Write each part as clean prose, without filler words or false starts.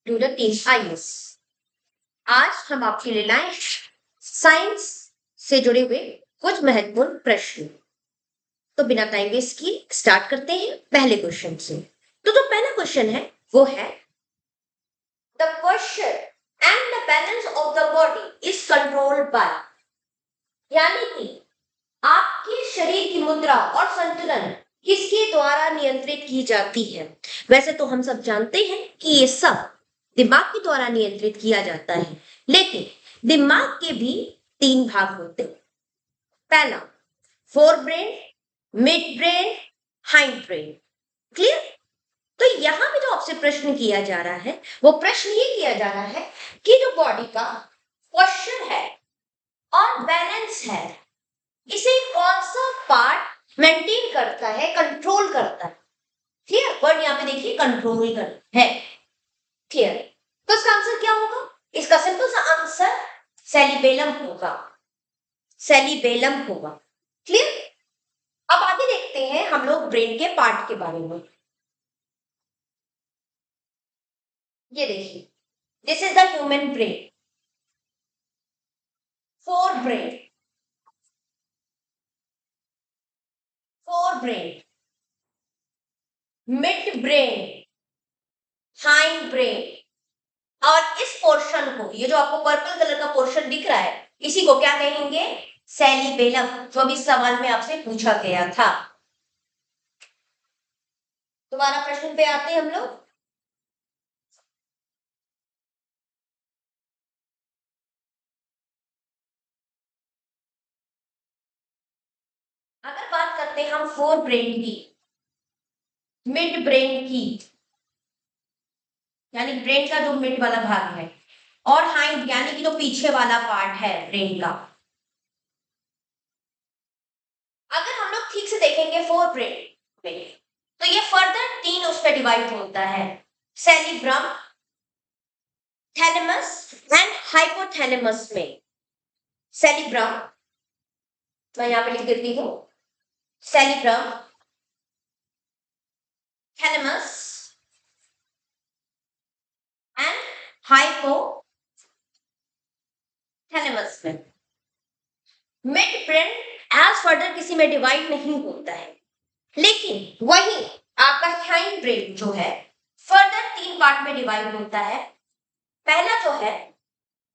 To the team IAS. आज हम आपके लिए लाए साइंस से जुड़े हुए कुछ महत्वपूर्ण प्रश्न। तो बिना टाइम वेस्ट किए स्टार्ट करते हैं पहले क्वेश्चन से। तो जो पहला क्वेश्चन है वो है the posture and the balance of the body is controlled by, यानी कि आपके शरीर की मुद्रा और संतुलन किसके द्वारा नियंत्रित की जाती है। वैसे तो हम सब जानते हैं कि ये सब दिमाग के द्वारा नियंत्रित किया जाता है, लेकिन दिमाग के भी तीन भाग होते हैं। पहला fore brain, mid brain, hind brain. Clear? तो यहां पे जो आपसे प्रश्न किया जा रहा है वो प्रश्न ये किया जा रहा है कि जो बॉडी का पोस्चर है और बैलेंस है, इसे कौन सा पार्ट मेंटेन करता है, कंट्रोल करता है। क्लियर? वर्ड यहां पे देखिए कंट्रोल कर है। क्लियर? तो इसका आंसर क्या होगा? इसका सिंपल सा आंसर सेरिबेलम होगा। सेरिबेलम होगा। क्लियर? अब आगे देखते हैं हम लोग ब्रेन के पार्ट के बारे में। ये देखिए, this is the human brain. Fore brain, fore brain, mid brain, hind brain. और इस पोर्शन को, ये जो आपको पर्पल कलर का पोर्शन दिख रहा है, इसी को क्या कहेंगे? सेरिबेलम, जो अभी सवाल में आपसे पूछा गया था। दोबारा प्रश्न पे आते हैं हम लोग। अगर बात करते हैं हम फोर ब्रेन की, मिड ब्रेन की, यानी ब्रेन का जो मिड वाला भाग है, और हाइंड यानी कि जो पीछे वाला पार्ट है ब्रेन का, अगर हम लोग ठीक से देखेंगे फोर ब्रेन में, तो ये फर्दर तीन उस पर डिवाइड होता है। सेरिब्रम, थैलेमस एंड हाइपोथैलेमस में। सेरिब्रम, मैं यहां पे लिख देती हूं, सेरिब्रम, थैलेमस एंड हाइपोथैलेमस में। मिड ब्रेन एज फर्दर किसी में डिवाइड नहीं होता है, लेकिन वही आपका हाइंड ब्रेन जो है फर्दर तीन पार्ट में डिवाइड होता है। पहला जो है,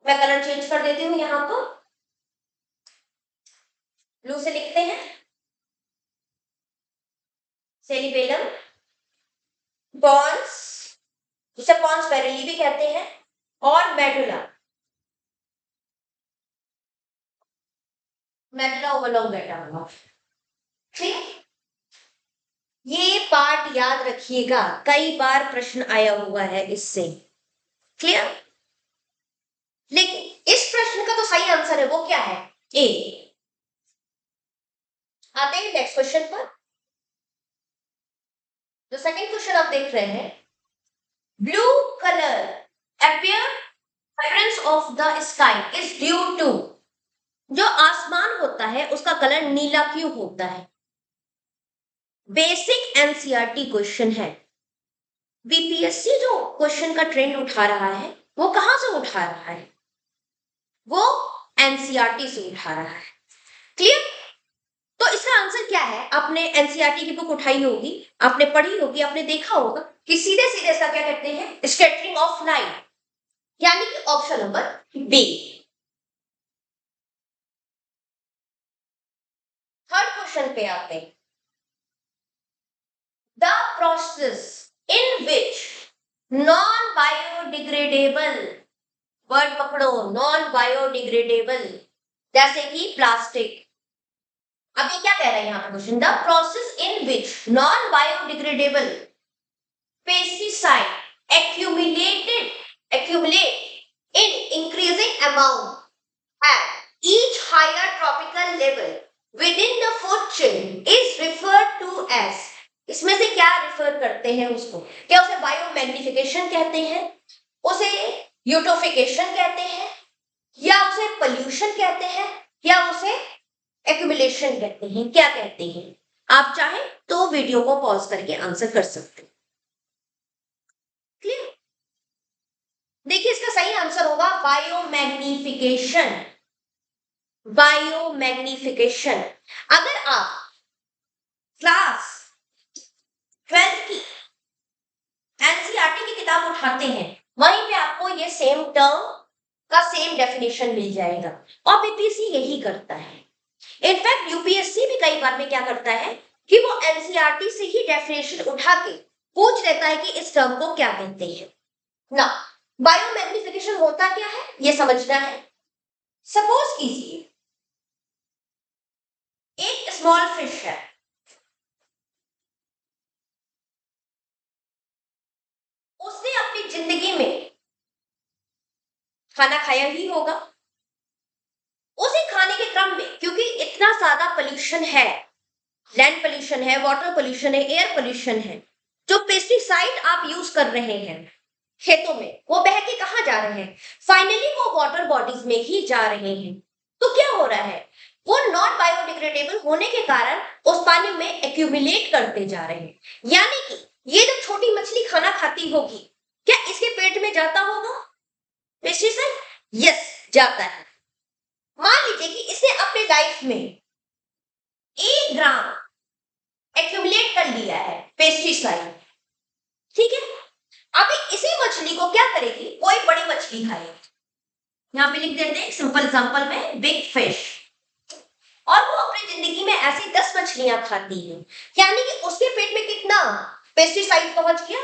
मैं कलर चेंज कर देती हूं, यहां पर ब्लू से लिखते हैं, सेरिबेलम, पॉन्स, जिसे पॉन्स पेरेली भी कहते हैं, और मेडुला, मेडुला ओब्लोंगेटा हुआ। ठीक, ये पार्ट याद रखिएगा, कई बार प्रश्न आया हुआ है इससे। क्लियर? लेकिन इस प्रश्न का तो सही आंसर है वो क्या है? ए। आते हैं नेक्स्ट क्वेश्चन पर। जो सेकंड क्वेश्चन आप देख रहे हैं, blue colour appearance of the sky is due to, जो आसमान होता है उसका कलर नीला क्यों होता है? बेसिक एनसीईआरटी क्वेश्चन है। बीपीएससी जो क्वेश्चन का ट्रेंड उठा रहा है वो कहां से उठा रहा है? वो एनसीईआरटी से उठा रहा है। क्लियर? तो इसका आंसर क्या है? आपने एनसीईआरटी की बुक उठाई होगी, आपने पढ़ी होगी, आपने देखा होगा कि सीधे सीधे इसका क्या कहते हैं? स्कैटरिंग ऑफ लाइट, यानी कि option number B. Third question पे आते हैं, the process in which non biodegradable, word पकड़ो, नॉन बायोडिग्रेडेबल, जैसे कि प्लास्टिक। अब ये क्या कह रहा है यहाँ पे question? The process in which non biodegradable pesticide accumulate in increasing amount at each higher tropical level within the food chain is referred to as, इसमें से क्या रिफर करते हैं उसको? क्या उसे बायोमैग्निफिकेशन कहते हैं, उसे यूटोफिकेशन कहते हैं, या उसे पोल्यूशन कहते हैं, या उसे एक्यूमुलेशन कहते हैं? क्या कहते हैं? आप चाहें तो वीडियो को पॉज करके आंसर कर सकते हैं। क्लियर? सही आंसर होगा बायोमैग्निफिकेशन। बायोमैग्निफिकेशन। अगर आप क्लास 12 की एनसीईआरटी की किताब उठाते हैं, वहीं पे आपको ये सेम टर्म का सेम डेफिनेशन मिल जाएगा। और बीपीएससी यही करता है। इनफैक्ट यूपीएससी भी कई बार में क्या करता है कि वो एनसीईआरटी से ही डेफिनेशन उठा के पूछ लेता है कि इस टर्म को क्या कहते हैं ना। बायोमैग्निफिकेशन होता क्या है ये समझना है। सपोज कीजिए एक स्मॉल फिश है, उसने अपनी जिंदगी में खाना खाया ही होगा। उसे खाने के क्रम में क्योंकि इतना ज्यादा पोल्यूशन है, लैंड पोल्यूशन है, वाटर पोल्यूशन है, एयर पोल्यूशन है, जो पेस्टिसाइड आप यूज कर रहे हैं खेतों में वो बह के कहा जा रहे हैं, फाइनली वो वाटर बॉडीज में ही जा रहे हैं। तो क्या हो रहा है, वो नॉन बायोडिग्रेडेबल होने के कारण उस पानी में एक्यूमुलेट करते जा रहे हैं। यानी कि ये जब छोटी मछली खाना खाती होगी, क्या इसके पेट में जाता होगा पेस्टिसाइड? यस, जाता है। मान लीजिए कि इसने अपने लाइफ में 1 ग्राम एक्यूमुलेट कर लिया है पेस्टिसाइड, ठीक है। अभी इसी मछली को क्या करेगी, कोई बड़ी मछली खाएगी। यहाँ पे लिख देते हैं सिंपल एग्जांपल में बिग फिश, और वो अपनी जिंदगी में ऐसी 10 मछलियां खाती है। यानी कि उसके पेट में कितना पेस्टिसाइड पहुंच गया,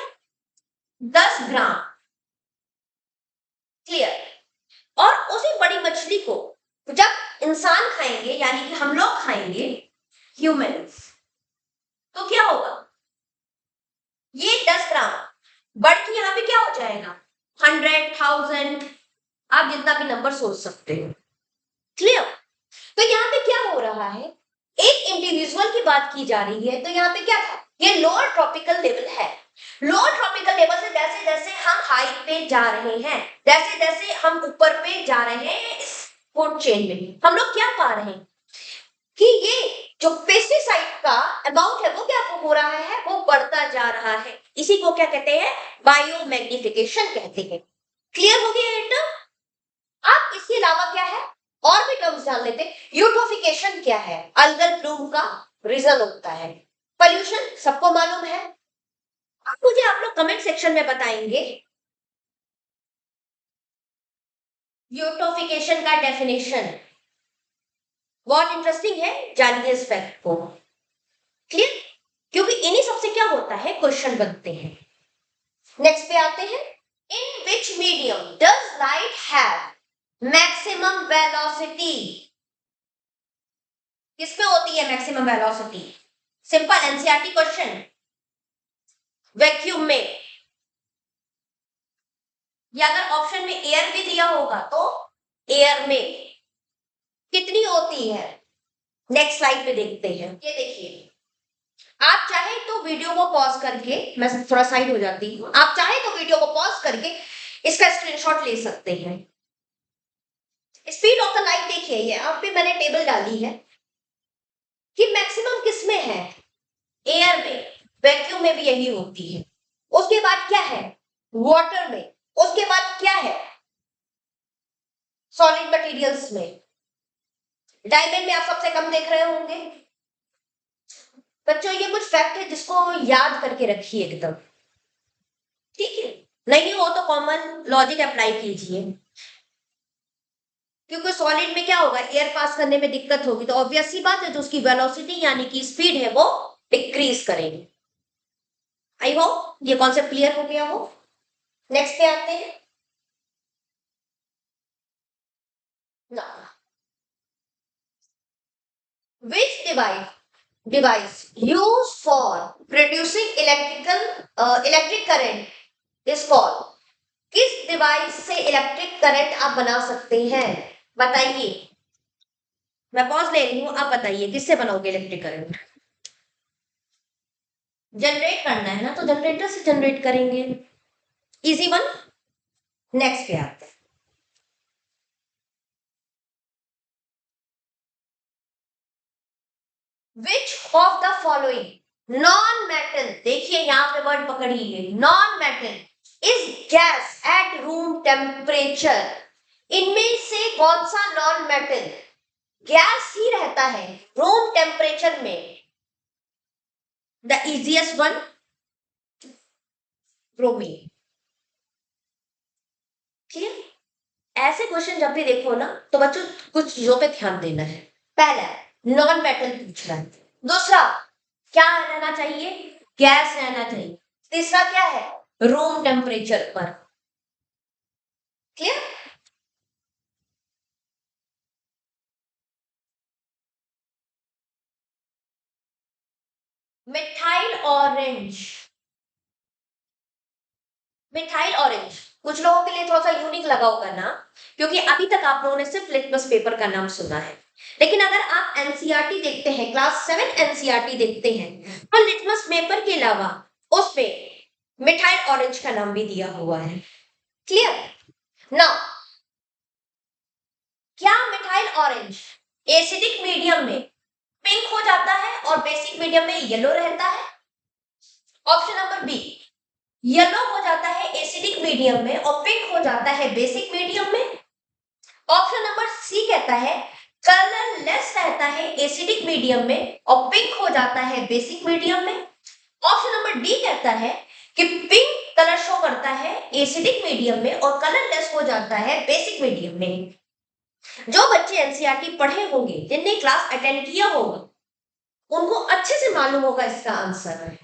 10 ग्राम। क्लियर। और उसी बड़ी मछली को जब इंसान खाएंगे, यानी कि हम लोग खाएंगे ह्यूमंस, तो क्या होगा, ये 10 ग्राम बढ़ के यहाँ पे क्या हो जाएगा, 100, 1000, आप जितना भी नंबर सोच सकते हो। क्लियर। तो यहाँ पे क्या हो रहा है, एक इंडिविजुअल की बात की जा रही है। तो यहाँ पे क्या था, ये लोअर ट्रॉपिकल लेवल है। लोअर ट्रॉपिकल लेवल से जैसे जैसे हम हाइट पे जा रहे हैं, जैसे जैसे हम ऊपर पे जा रहे हैं इस फूड चेन में, हम लोग क्या पा रहे हैं कि ये जो पेस्टिसाइड का अमाउंट है वो क्या हो रहा है, वो बढ़ता जा रहा है। इसी को क्या कहते हैं, बायोमैग्निफिकेशन कहते हैं। क्लियर हो गया बेटा। अब इसके अलावा क्या है, और भी टर्म्स जान लेते हैं। यूट्रोफिकेशन क्या है, अल्गल ब्लूम का रीजन होता है। पोल्यूशन सबको मालूम है। अब मुझे आप लोग कमेंट सेक्शन में बताएंगे यूट्रोफिकेशन का डेफिनेशन। बहुत इंटरेस्टिंग है, जानिए इस फैक्ट को। क्लियर। क्योंकि इन्हीं सबसे क्या होता है, क्वेश्चन बनते हैं। नेक्स्ट पे आते हैं, in which medium does light have maximum velocity. किसमें होती है maximum velocity, simple NCERT question. Vacuum में, या अगर ऑप्शन में एयर भी दिया होगा तो एयर में कितनी होती है। नेक्स्ट स्लाइड पे देखते हैं। ये देखिए, आप चाहे तो वीडियो को पॉज करके, मैं थोड़ा साइड हो जाती हूँ, आप चाहे तो वीडियो को पॉज करके इसका स्क्रीनशॉट ले सकते हैं। स्पीड ऑफ द लाइट देखिए, ये आप पे मैंने टेबल डाली है कि मैक्सिमम किस में है, एयर में, वैक्यूम में भी यही होती है। उसके बाद क्या है, वाटर में, उसके बाद क्या है, सॉलिड मटेरियल्स में, डायमंड में आप सबसे कम देख रहे होंगे। बच्चों ये कुछ फैक्ट है जिसको याद करके रखिए एकदम, ठीक है। नहीं हो तो कॉमन लॉजिक अप्लाई कीजिए, क्योंकि सॉलिड में क्या होगा, एयर पास करने में दिक्कत होगी, तो ऑब्वियस सी बात है जो उसकी वेलोसिटी यानी कि स्पीड है वो डिक्रीज करेगी। आई होप ये कॉन्सेप्ट क्लियर हो गया हो। नेक्स्ट पे आते हैं ना, which device used for producing electric current is called। किस डिवाइस से इलेक्ट्रिक करंट आप बना सकते हैं, बताइए। मैं पॉज ले रही हूं, आप बताइए किससे बनाओगे इलेक्ट्रिक करंट। जनरेट करना है ना, तो जनरेटर से जनरेट करेंगे, इजी वन। नेक्स्ट पे आते हैं, which of the following non metal, देखिए यहां पे वर्ड पकड़िए, non metal is gas at room temperature, इनमें से कौन सा नॉन मेटल गैस ही रहता है रूम टेम्परेचर में? The easiest one, bromine. Clear? ऐसे क्वेश्चन जब भी देखो ना तो बच्चों कुछ चीजों पे ध्यान देना है। पहला नॉन मेटल पूछ रहा है, दूसरा क्या रहना चाहिए, गैस रहना चाहिए, तीसरा क्या है, रूम टेम्परेचर पर। Clear? Methyl orange, methyl orange कुछ लोगों के लिए थोड़ा सा यूनिक लगा होगा ना, क्योंकि अभी तक आप लोगों ने सिर्फ लिटमस पेपर का नाम सुना है। लेकिन अगर आप एनसीईआरटी देखते हैं, क्लास 7 एनसीईआरटी देखते हैं, तो लिटमस पेपर के अलावा उस पे मिथाइल ऑरेंज का नाम भी दिया हुआ है। क्लियर? नाउ क्या मिथाइल ऑरेंज एसिडिक मीडियम में पिंक हो जाता है और बेसिक मीडियम में येलो रहता है? ऑप्शन नंबर बी, येलो हो जाता है एसिडिक मीडियम में और पिंक हो जाता है बेसिक मीडियम में। ऑप्शन नंबर सी कहता है कलर लेस रहता है एसिडिक मीडियम में और पिंक हो जाता है बेसिक मीडियम में। ऑप्शन नंबर डी कहता है कि पिंक कलर शो करता है एसिडिक मीडियम में और कलर लेस हो जाता है बेसिक मीडियम में। जो बच्चे एनसीईआरटी पढ़े होंगे, जिनने क्लास अटेंड किया होगा, उनको अच्छे से मालूम होगा इसका आंसर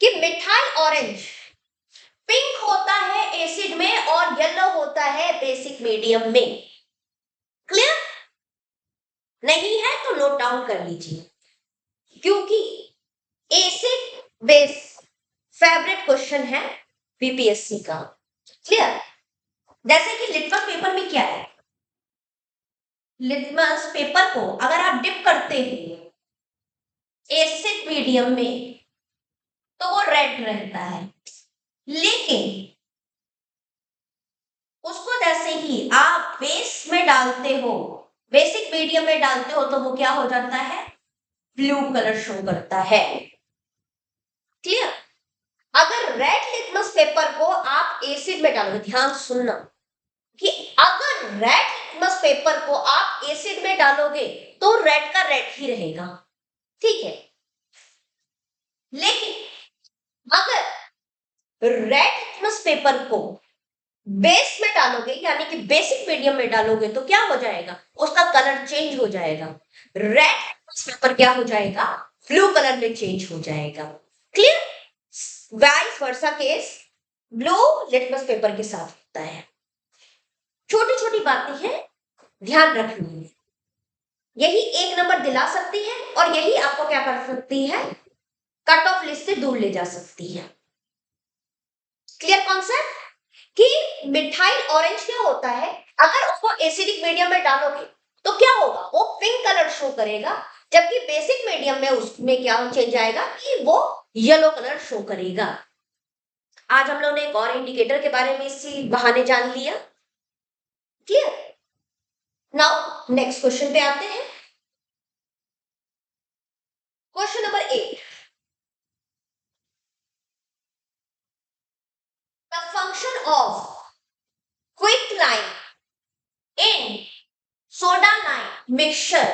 कि मिथाइल ऑरेंज पिंक होता है एसिड में और येलो होता है बेसिक मीडियम में। क्लियर? नहीं है तो नोट डाउन कर लीजिए, क्योंकि एसिड बेस फेवरेट क्वेश्चन है बीपीएससी का। क्लियर? जैसे कि लिटमस पेपर में क्या है, लिटमस पेपर को अगर आप डिप करते हैं एसिड मीडियम में तो वो रेड रहता है, लेकिन उसको जैसे ही आप बेस में डालते हो, बेसिक मीडियम में डालते हो, तो वो क्या हो जाता है, ब्लू कलर शो करता है। क्लियर? अगर रेड लिटमस पेपर को आप एसिड में डालोगे, ध्यान सुनना कि अगर रेड लिटमस पेपर को आप एसिड में डालोगे तो रेड का रेड ही रहेगा, ठीक है। लेकिन अगर रेड लिटमस पेपर को बेस में डालोगे, यानी कि बेसिक मीडियम में डालोगे, तो क्या हो जाएगा, उसका कलर चेंज हो जाएगा। रेड लिटमस पेपर क्या हो जाएगा, ब्लू कलर में चेंज हो जाएगा। Clear? Vice versa case blue litmus paper के साथ होता है। छोटी छोटी बातें हैं, ध्यान रखनी है, यही एक नंबर दिला सकती है और यही आपको क्या कर सकती है, कट ऑफ लिस्ट से दूर ले जा सकती है। Clear concept? कि मिथाइल ऑरेंज क्या होता है, अगर उसको एसिडिक मीडियम में डालोगे तो क्या होगा, वो पिंक कलर शो करेगा, जबकि बेसिक मीडियम में उसमें क्या चेंज आएगा कि वो येलो कलर शो करेगा। आज हम लोग ने एक और इंडिकेटर के बारे में इसी बहाने जान लिया। क्लियर? नाउ नेक्स्ट क्वेश्चन पे आते हैं। Question number 8, the function of quicklime in soda lime mixture,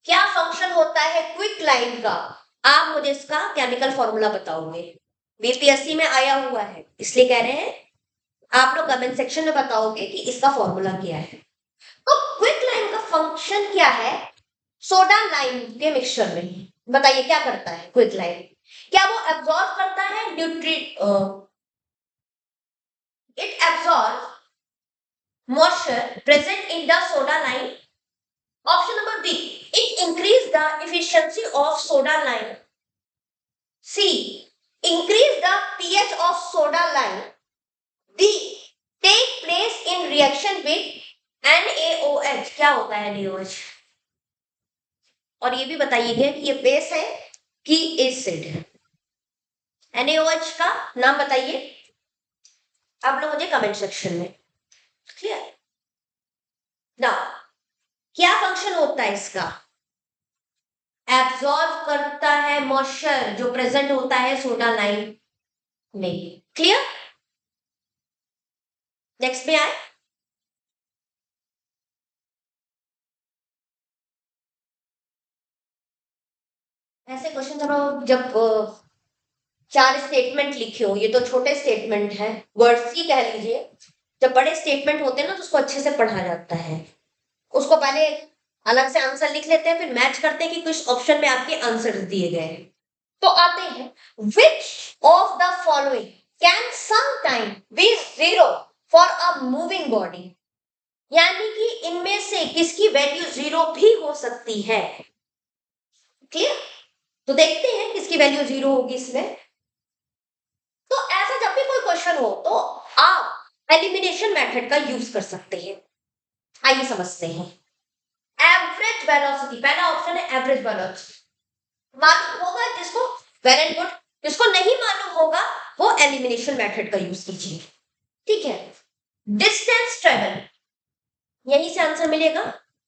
क्या फंक्शन होता है क्विकलाइम का, आप मुझे इसका केमिकल फॉर्मूला बताओगे। बीपीएससी में आया हुआ है, इसलिए कह रहे हैं आप लोग कमेंट सेक्शन में बताओगे कि इसका फॉर्मूला क्या है। तो क्विकलाइम का फंक्शन क्या है सोडा लाइम के मिक्सचर में, बताइए क्या करता है क्विकलाइम, क्या वो एब्जॉर्ब करता है nutri, it absorb moisture present in the soda lime. Option number B, it increase the efficiency of soda lime. C, increase the pH of soda lime. D, take place in reaction with NaOH. क्या होता है NaOH? और ये भी बताइएगा कि ये base है कि एसिड है। NaOH का नाम बताइए आप लोग मुझे कमेंट सेक्शन में। क्लियर? ना क्या फंक्शन होता है इसका, एब्जॉर्ब करता है मॉइस्चर जो प्रेजेंट होता है सोडा लाइम में। क्लियर? नेक्स्ट में आए, ऐसे क्वेश्चन जब जब चार स्टेटमेंट लिखे हो, ये तो छोटे स्टेटमेंट है, वर्ड्स ही कह लीजिए। जब बड़े स्टेटमेंट होते हैं ना तो उसको अच्छे से पढ़ा जाता है। उसको पहले अलग से आंसर लिख लेते हैं, फिर मैच करते हैं कि किस ऑप्शन में आपके आंसर दिए गए हैं। तो आते हैं, which of the following can sometime be zero for a moving body, यानी कि इनमें से किसकी वैल्यू जीरो भी हो सकती है। क्लियर? तो देखते हैं किसकी वैल्यू जीरो होगी इसमें। तो ऐसा जब भी कोई क्वेश्चन हो तो आप एलिमिनेशन मेथड का यूज कर सकते हैं। आइए समझते हैं। एवरेज वेलोसिटी, पहला ऑप्शन है एवरेज वेलोसिटी। मालूम होगा जिसको, वेरी गुड। जिसको नहीं मालूम होगा वो एलिमिनेशन मेथड का यूज कीजिए। ठीक है। डिस्टेंस ट्रेवल, यहीं से आंसर मिलेगा।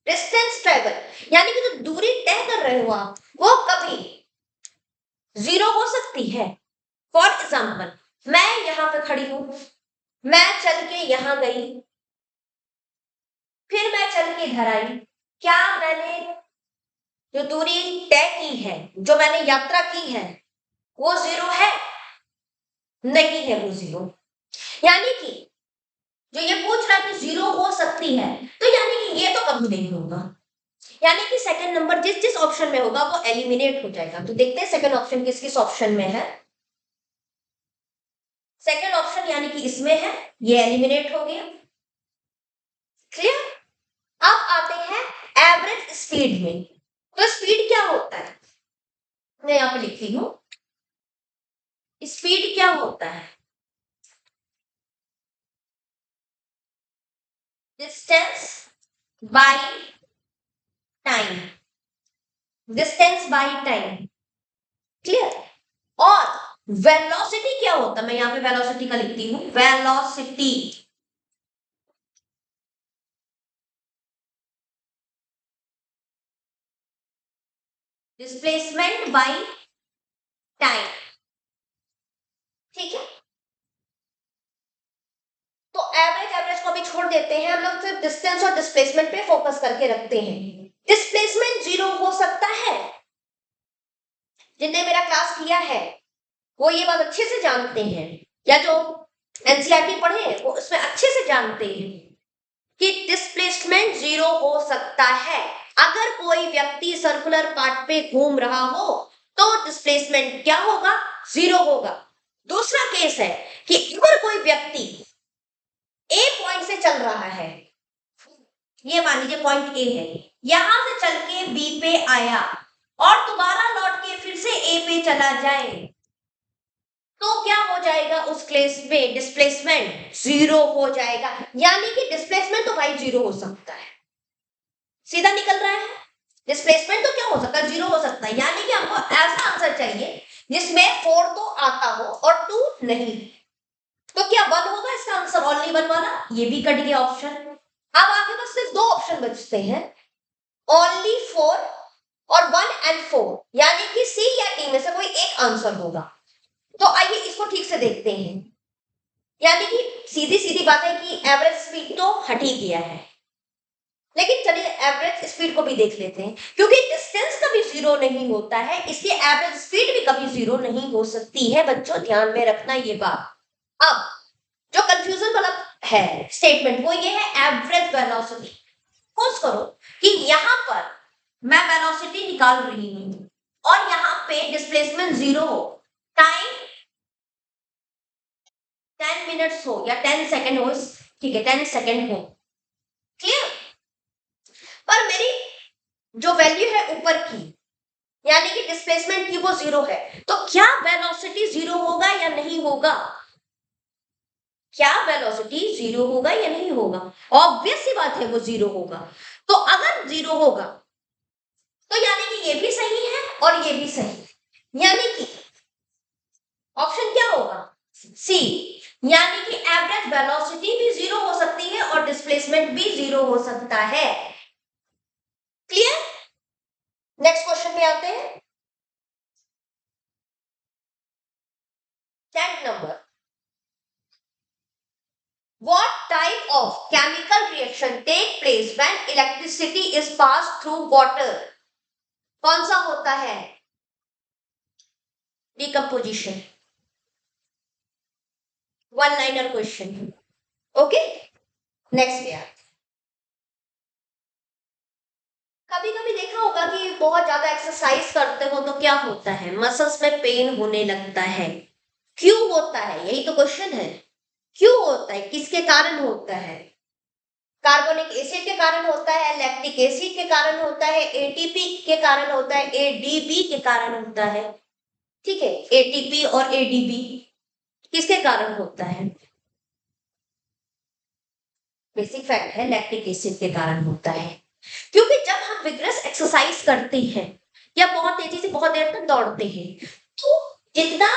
डिस्टेंस ट्रेवल यानी कि जो दूरी तय कर रहे हो आप, वो कभी जीरो हो सकती है। फॉर एग्जाम्पल, मैं यहां पे खड़ी हूं, मैं चल के यहां गई, फिर मैं चल के इधर आई। क्या मैंने जो दूरी तय की है, जो मैंने यात्रा की है, वो जीरो है? नहीं है वो जीरो। यानी कि जो ये पूछ रहा है कि जीरो हो सकती है, तो यानी कि ये तो कभी नहीं होगा। यानी कि सेकंड नंबर जिस जिस ऑप्शन में होगा वो एलिमिनेट हो जाएगा। तो देखते हैं सेकंड ऑप्शन किस किस ऑप्शन में है। सेकंड ऑप्शन यानी कि इसमें है, ये एलिमिनेट हो गया। क्लियर? अब आते हैं एवरेज स्पीड में। तो स्पीड क्या होता है, मैं यहां पे लिखती हूं। स्पीड क्या होता है? Distance by time, distance by time. Clear? और वेलोसिटी क्या होता है, मैं यहां पे वेलोसिटी का लिखती हूं। Velocity displacement by time. ठीक है। तो एवरेज एवरेज को भी छोड़ देते हैं, हम लोग सिर्फ डिस्टेंस और डिस्प्लेसमेंट पे फोकस करके रखते हैं। डिस्प्लेसमेंट जीरो हो सकता है, जिनने मेरा क्लास किया है वो ये बात अच्छे से जानते हैं, या जो एनसीईआरटी पढ़े हैं वो उसमें अच्छे से जानते हैं कि डिस्प्लेसमेंट जीरो हो सकता है। अगर कोई व्यक्ति सर्कुलर पार्ट पे घूम रहा हो तो डिस्प्लेसमेंट क्या होगा? जीरो होगा। दूसरा केस है कि अगर कोई व्यक्ति ए पॉइंट से चल रहा है, ये मान लीजिए पॉइंट ए है, यहां से चल के बी पे आया और दोबारा लौट के फिर से ए पे चला जाए, तो क्या हो जाएगा? उस केस में डिस्प्लेसमेंट जीरो हो जाएगा। यानी कि डिस्प्लेसमेंट तो भाई जीरो हो सकता है, सीधा निकल रहा है। डिस्प्लेसमेंट तो क्या हो सकता है? जीरो हो सकता है। यानी कि हमको ऐसा आंसर चाहिए जिसमें 4 तो आता हो और 2 नहीं। तो क्या 1 होगा इसका आंसर? ओनली 1 वाला, ये भी कट गया ऑप्शन। अब आगे बस सिर्फ 2 ऑप्शन बचते हैं, ओनली 4 और 1 एंड 4, यानी कि सी या डी में से कोई एक आंसर होगा। तो आइए इसको ठीक से देखते हैं। यानी कि सीधी सीधी बात है कि एवरेज स्पीड तो हट ही गया है, लेकिन चलिए एवरेज स्पीड को भी देख लेते हैं, क्योंकि डिस्टेंस कभी जीरो नहीं होता है, इसलिए एवरेज स्पीड भी कभी जीरो नहीं हो सकती है। बच्चों ध्यान में रखना ये बात। अब जो कंफ्यूजन वाला है स्टेटमेंट वो ये है, एवरेज वेलोसिटी। सपोज करो कि यहां पर मैं वेलोसिटी निकाल रही हूं और यहां पे डिस्प्लेसमेंट जीरो हो, टाइम 10 मिनट्स हो या 10 सेकेंड हो, ठीक है 10 सेकेंड हो। क्लियर? पर मेरी जो वैल्यू है ऊपर की, यानी कि डिस्प्लेसमेंट की, वो जीरो है, तो क्या वेलोसिटी जीरो होगा या नहीं होगा? क्या वेलोसिटी जीरो होगा या नहीं होगा? ऑब्वियस सी बात है वो जीरो होगा। तो अगर जीरो होगा तो यानी कि ये भी सही है और ये भी सही है, यानी कि ऑप्शन क्या होगा? सी। यानी कि एवरेज वेलोसिटी भी जीरो हो सकती है और डिस्प्लेसमेंट भी जीरो हो सकता है। क्लियर? नेक्स्ट क्वेश्चन में आते हैं। 10 number, What type of chemical reaction take place when electricity is passed through water? कौन सा होता है? Decomposition. One liner question. Okay? Next पे आते। कभी कभी देखा होगा कि बहुत ज्यादा एक्सरसाइज करते हो तो क्या होता है, मसल्स में पेन होने लगता है। क्यों होता है, यही तो क्वेश्चन है। क्यों होता है, किसके कारण होता है? कार्बोनिक एसिड के कारण होता है, लैक्टिक एसिड के कारण होता है, एटीपी के कारण होता है, एडीबी के कारण होता है। ठीक है, एटीपी और एडीबी किसके कारण होता है? बेसिक फैक्ट है, लैक्टिक एसिड के कारण होता है। क्योंकि जब हम विग्रस एक्सरसाइज करते हैं या बहुत तेजी से बहुत देर तक दौड़ते हैं तो जितना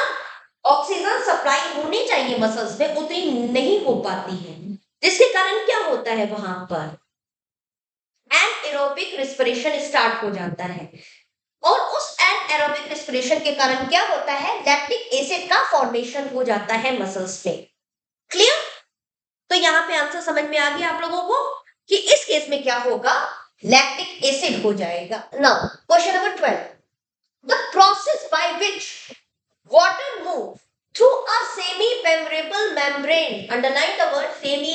ऑक्सीजन सप्लाई होनी चाहिए मसल्स में उतनी नहीं हो पाती है, जिसके कारण क्या होता है, वहां पर एनएरोबिक रेस्पिरेशन स्टार्ट हो जाता है। और उस एनएरोबिक रेस्पिरेशन के कारण क्या होता है, लैक्टिक एसिड का फॉर्मेशन हो जाता है मसल्स पे। क्लियर? तो यहाँ पे आंसर समझ में आ गया आप लोगों को कि इस केस में क्या होगा, लैक्टिक एसिड हो जाएगा। Now question number 12, the process by which water move through a semi permeable membrane, underline the word semi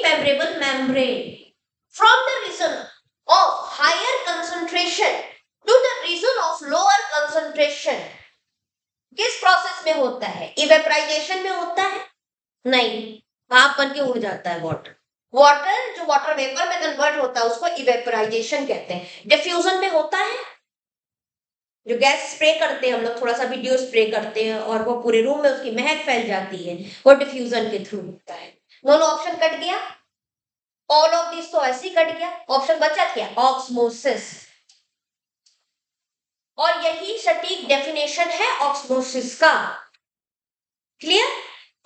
permeable membrane from the region of higher concentration to the region of lower concentration, किस process में होता है? इवेपराइजेशन में होता है? नहीं, भाप बन के उड़ जाता है वाटर। वाटर जो वाटर वेपर में कन्वर्ट होता है उसको इवेपराइजेशन कहते हैं। डिफ्यूजन में होता है, जो गैस स्प्रे करते हैं हम लोग, थोड़ा सा भी ड्यू स्प्रे करते हैं और वो पूरे रूम में उसकी महक फैल जाती है, वो डिफ्यूजन के थ्रू होता है। दोनों ऑप्शन कट गया, ऑल ऑफ दिस तो ऐसे ही कट गया, ऑप्शन बचा क्या, ऑक्समोसिस। और यही सटीक डेफिनेशन है ऑक्समोसिस का। क्लियर?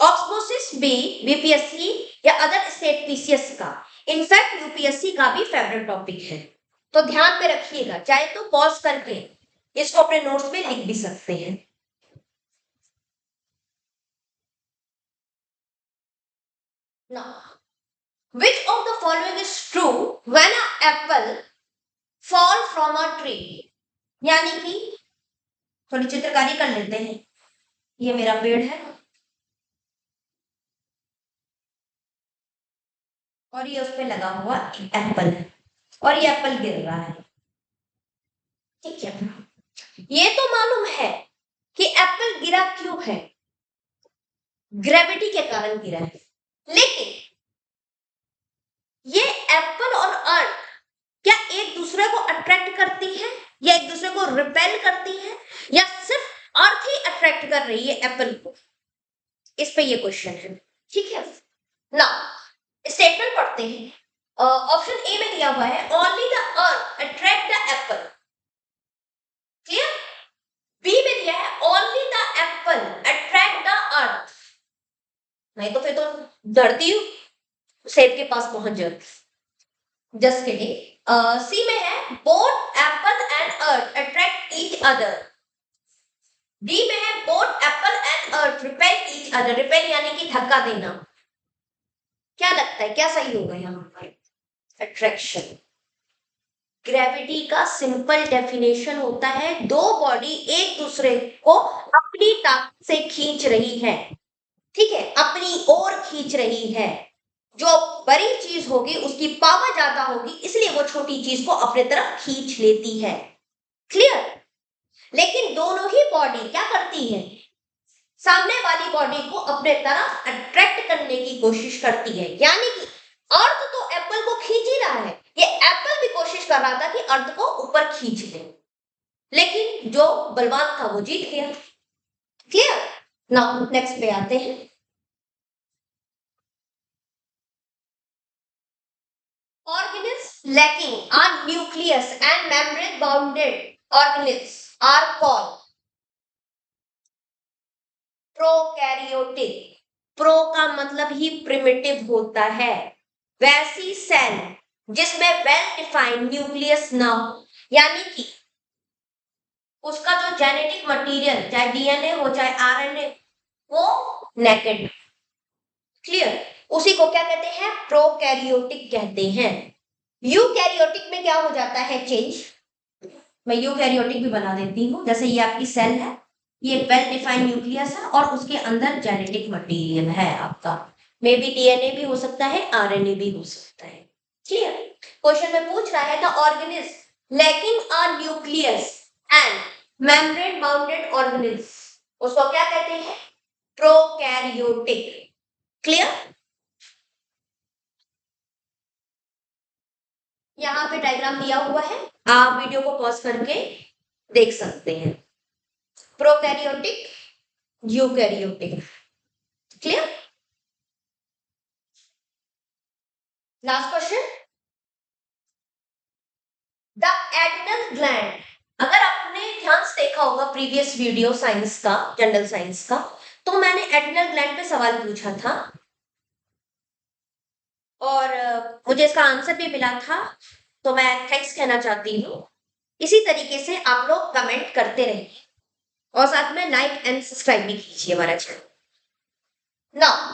ऑक्समोसिस भी बीपीएससी या अदर स्टेट पीसीएस का, इनफैक्ट यूपीएससी का भी फेवरेट टॉपिक है। तो ध्यान में रखिएगा, चाहे तो पॉज करके इसको अपने नोट्स में लिख भी सकते हैं। Now, which of the following is true when an apple fall from a tree? यानी कि थोड़ी चित्रकारी कर लेते हैं। ये मेरा पेड़ है और ये उस पे लगा हुआ एप्पल है और ये एप्पल गिर रहा है। ठीक है, ये तो मालूम है कि एप्पल गिरा क्यों है, ग्रेविटी के कारण गिरा है। लेकिन ये एप्पल और अर्थ क्या एक दूसरे को अट्रैक्ट करती है या एक दूसरे को रिपेल करती है, या सिर्फ अर्थ ही अट्रैक्ट कर रही है एप्पल को? इस पे ये क्वेश्चन है। ठीक है, ना स्टेटमेंट पढ़ते हैं। ऑप्शन ए में दिया हुआ है only the earth attract the apple. Clear? B में दिया है only the apple attract the earth. नहीं तो फिर तो धरती सेब के पास पहुंच जाती। Just kidding. सी में है both Apple and earth attract each other. D में है both Apple and earth repel each other. Repel यानी कि धक्का देना। क्या लगता है क्या सही होगा यहाँ पर? अट्रैक्शन। ग्रेविटी का सिंपल डेफिनेशन होता है दो बॉडी एक दूसरे को अपनी ताकत से खींच रही है। ठीक है, अपनी ओर खींच रही है। जो बड़ी चीज होगी उसकी पावर ज्यादा होगी, इसलिए वो छोटी चीज को अपने तरफ खींच लेती है। क्लियर? लेकिन दोनों ही बॉडी क्या करती है, सामने वाली बॉडी को अपने तरफ अट्रैक्ट करने की कोशिश करती है। यानी कि अर्थ तो एप्पल को खींच ही रहा है, ये एप्पल भी कोशिश कर रहा था कि अर्थ को ऊपर खींच ले, लेकिन जो बलवान था वो जीत गया। क्लियर? नाउ नेक्स्ट पे आते हैं। Organisms lacking a nucleus and membrane bounded organisms are called prokaryotic. Pro का मतलब ही प्रिमिटिव होता है। वैसी सेल जिसमें वेल डिफाइंड न्यूक्लियस ना हो, यानी कि उसका जो जेनेटिक मटेरियल, चाहे डीएनए हो चाहे आरएनए, वो नेकेड। क्लियर? उसी को क्या कहते हैं? प्रोकैरियोटिक कहते हैं। यूकैरियोटिक में क्या हो जाता है चेंज? मैं यूकैरियोटिक भी बना देती हूँ। जैसे ये आपकी सेल है, ये वेल डिफाइंड न्यूक्लियस है और उसके अंदर जेनेटिक मटेरियल है आपका। मे बी डीएनए भी हो सकता है, आरएनए भी हो सकता है। क्लियर? क्वेश्चन में पूछ रहा है the organism lacking a nucleus and membrane bounded organism, उसको क्या कहते हैं? प्रोकैरियोटिक। क्लियर? यहाँ पे डायग्राम दिया हुआ है, आप वीडियो को पॉज करके देख सकते हैं। Prokaryotic, eukaryotic. Clear? Last question, the adrenal gland. अगर आपने ध्यान से देखा होगा प्रीवियस वीडियो साइंस का, जनरल साइंस का, तो मैंने एड्रिनल ग्लैंड पे सवाल पूछा था और मुझे इसका आंसर भी मिला था, तो मैं थैंक्स कहना चाहती हूँ। इसी तरीके से आप लोग कमेंट करते रहिए और साथ में लाइक एंड सब्सक्राइब भी कीजिए हमारा channel. Now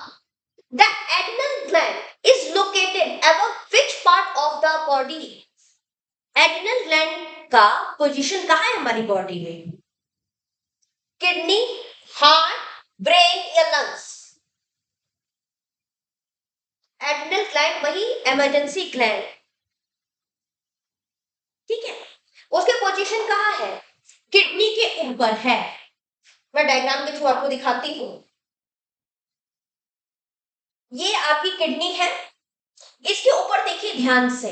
the adrenal gland is located above which part of the body? Adrenal gland का पोजीशन कहाँ है हमारी बॉडी में? किडनी, हार्ट, ब्रेन या लंग्स? एड्रिनल ग्लैंड वही इमरजेंसी ग्लैंड, ठीक है। उसके पोजीशन कहाँ है? किडनी के ऊपर है। मैं डायग्राम के थ्रू आपको दिखाती हूँ। ये आपकी किडनी है, इसके ऊपर देखिए ध्यान से,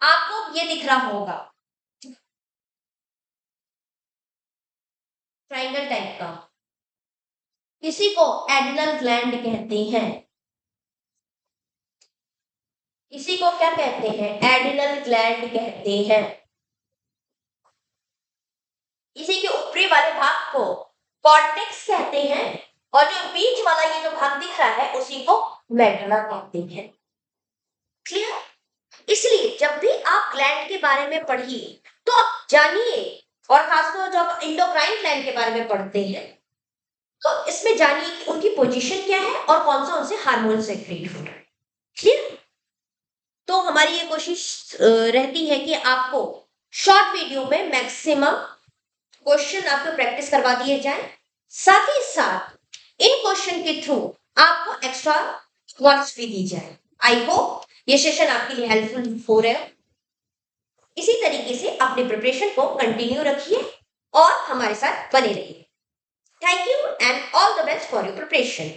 आपको ये दिख रहा होगा ट्रायंगल टाइप का, इसी को एड्रिनल ग्लैंड कहते हैं। इसी को क्या कहते हैं? एड्रिनल ग्लैंड कहते हैं। इसी के ऊपरी वाले भाग को कॉर्टेक्स कहते हैं और जो बीच वाला ये जो भाग दिख रहा है उसी को मेडुला कहते हैं। क्लियर? इसलिए जब भी आप ग्लैंड के बारे में पढ़िए तो आप जानिए, और खासकर जब आप इंडोक्राइन ग्लैंड के बारे में पढ़ते हैं तो इसमें जानिए कि उनकी पोजीशन क्या है और कौन सा उनसे हार्मोन सेक्रेट हो रहा है। क्लियर? तो हमारी ये कोशिश रहती है कि आपको शॉर्ट वीडियो में मैक्सिमम क्वेश्चन आपको प्रैक्टिस करवा दिए जाए, साथ ही साथ इन क्वेश्चन के थ्रू आपको एक्स्ट्रा वर्क्स भी दी जाए। आई होप ये सेशन आपके लिए हेल्पफुल हो रहा है। इसी तरीके से अपने प्रिपरेशन को कंटिन्यू रखिए और हमारे साथ बने रहिए। Thank you and all the best for your preparation.